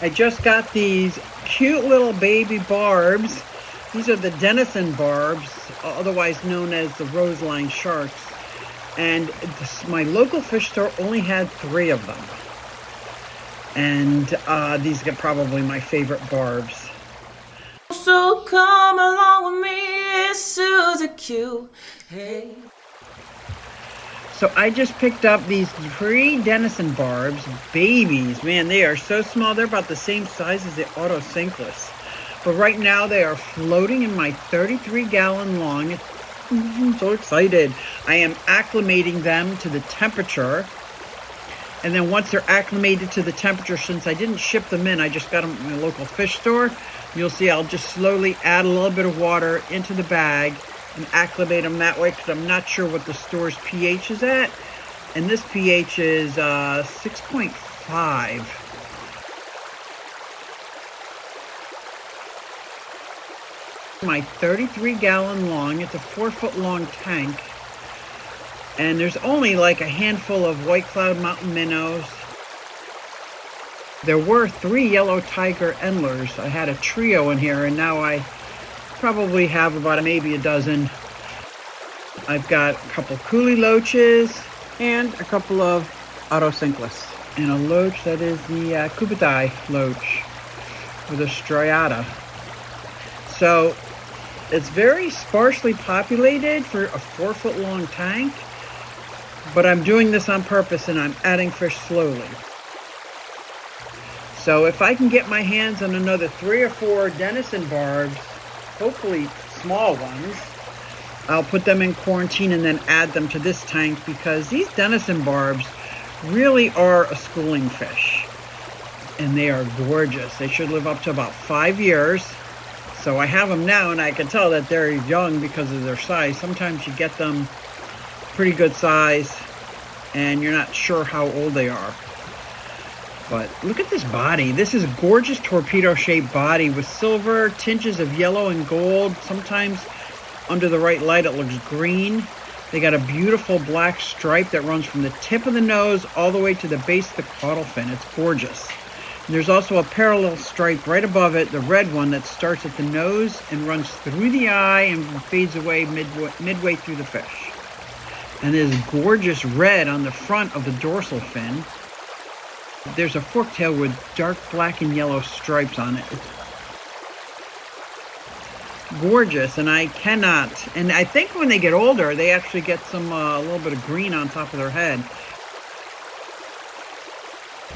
I just got these cute little baby barbs. These are the Denison Barbs, otherwise known as the Roseline Sharks. And my local fish store only had 3 of them. And these are probably my favorite barbs. So come along with me, it's SuzyQue. Hey. So I just picked up these 3 Denison Barbs, babies. Man, they are so small. They're about the same size as the Crossocheilus. But right now they are floating in my 33-gallon long. I'm so excited. I am acclimating them to the temperature. And then once they're acclimated to the temperature, since I didn't ship them in, I just got them at my local fish store. You'll see I'll just slowly add a little bit of water into the bag and acclimate them that way, because I'm not sure what the store's pH is at. And this pH is 6.5. My 33-gallon long, it's a 4-foot long tank. And there's only like a handful of white cloud mountain minnows. There were 3 yellow tiger endlers. I had a trio in here, and now I probably have about maybe a dozen. I've got a couple coolie loaches and a couple of Crossocheilus. And a loach that is the Cubidae loach with a striata. So it's very sparsely populated for a 4-foot long tank, but I'm doing this on purpose and I'm adding fish slowly. So if I can get my hands on another 3 or 4 Denison Barbs, hopefully small ones, I'll put them in quarantine and then add them to this tank, because these Denison Barbs really are a schooling fish. And they are gorgeous. They should live up to about 5 years. So I have them now, and I can tell that they're young because of their size. Sometimes you get them pretty good size and you're not sure how old they are. But look at this body. This is a gorgeous torpedo-shaped body with silver tinges of yellow and gold. Sometimes under the right light it looks green. They got a beautiful black stripe that runs from the tip of the nose all the way to the base of the caudal fin. It's gorgeous. And there's also a parallel stripe right above it, the red one, that starts at the nose and runs through the eye and fades away midway through the fish. And there's gorgeous red on the front of the dorsal fin. There's a fork tail with dark black and yellow stripes on it. It's gorgeous, and I cannot. And I think when they get older, they actually get some a little bit of green on top of their head.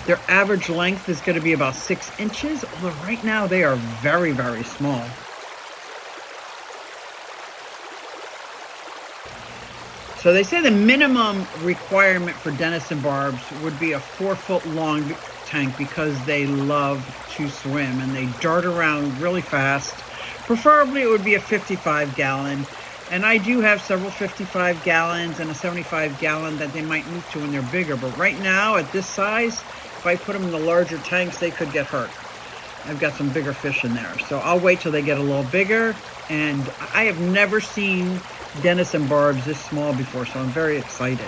Their average length is going to be about 6 inches, although right now they are very, very small. So they say the minimum requirement for Denison Barbs would be a 4-foot long tank, because they love to swim and they dart around really fast. Preferably it would be a 55-gallon. And I do have several 55 gallons and a 75 gallon that they might move to when they're bigger. But right now at this size, if I put them in the larger tanks, they could get hurt. I've got some bigger fish in there. So I'll wait till they get a little bigger. And I have never seen Denison Barbs this small before, so I'm very excited.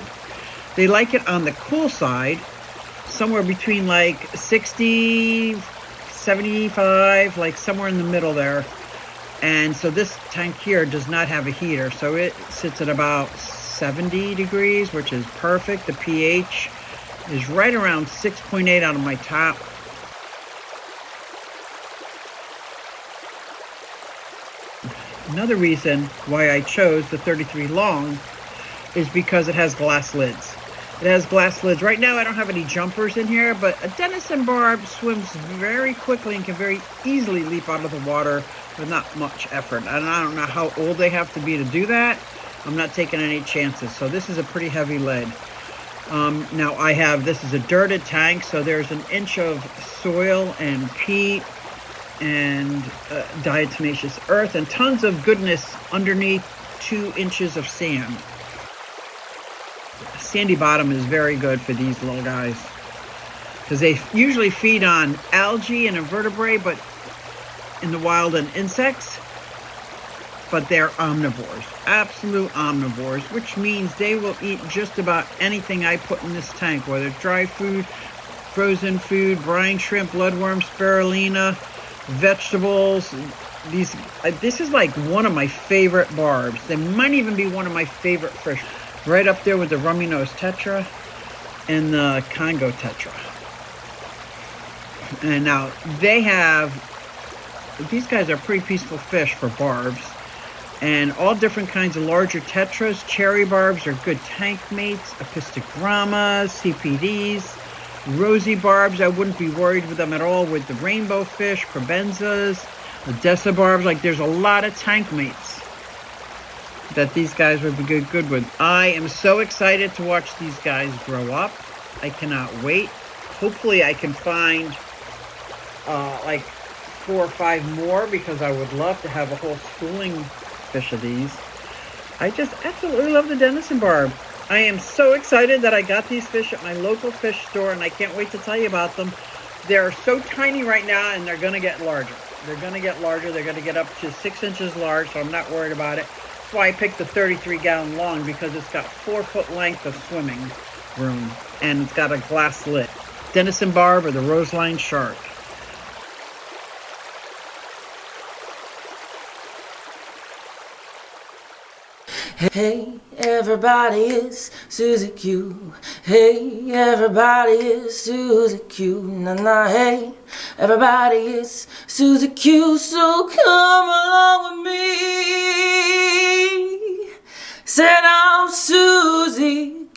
They like it on the cool side, somewhere between like 60, 75, like somewhere in the middle there. And so this tank here does not have a heater, so it sits at about 70 degrees, which is perfect. The pH is right around 6.8 out of my top. Another reason why I chose the 33 long is because it has glass lids. It has glass lids. Right now I don't have any jumpers in here, but a Denison Barb swims very quickly and can very easily leap out of the water with not much effort. And I don't know how old they have to be to do that. I'm not taking any chances. So this is a pretty heavy lid. Now this is a dirted tank, so there's an inch of soil and peat and diatomaceous earth and tons of goodness underneath 2 inches of sand. Sandy bottom is very good for these little guys, because they usually feed on algae and invertebrate, but in the wild, and insects, but they're omnivores, absolute omnivores, which means they will eat just about anything I put in this tank, whether it's dry food, frozen food, brine shrimp, bloodworm, spirulina, vegetables. This is like one of my favorite barbs. They might even be one of my favorite fish. Right up there with the rummy nose tetra and the Congo tetra. And now these guys are pretty peaceful fish for barbs. And all different kinds of larger tetras. Cherry barbs are good tank mates. Epistogrammas, CPDs. Rosy barbs, I wouldn't be worried with them at all with the rainbow fish, crabenzas, Odessa barbs. Like, there's a lot of tank mates that these guys would be good with. I am so excited to watch these guys grow up. I cannot wait. Hopefully I can find like 4 or 5 more, because I would love to have a whole schooling fish of these. I just absolutely love the Denison Barb. I am so excited that I got these fish at my local fish store, and I can't wait to tell you about them. They're so tiny right now, and they're going to get larger. They're going to get larger. They're going to get up to 6 inches large, so I'm not worried about it. That's why I picked the 33-gallon long, because it's got 4-foot length of swimming room, and it's got a glass lid. Denison Barb or the Roseline Shark. Hey, everybody, it's SuzyQue. Hey, everybody, it's SuzyQue. Nah, hey, everybody, it's SuzyQue. So come along with me. Said I'm SuzyQue.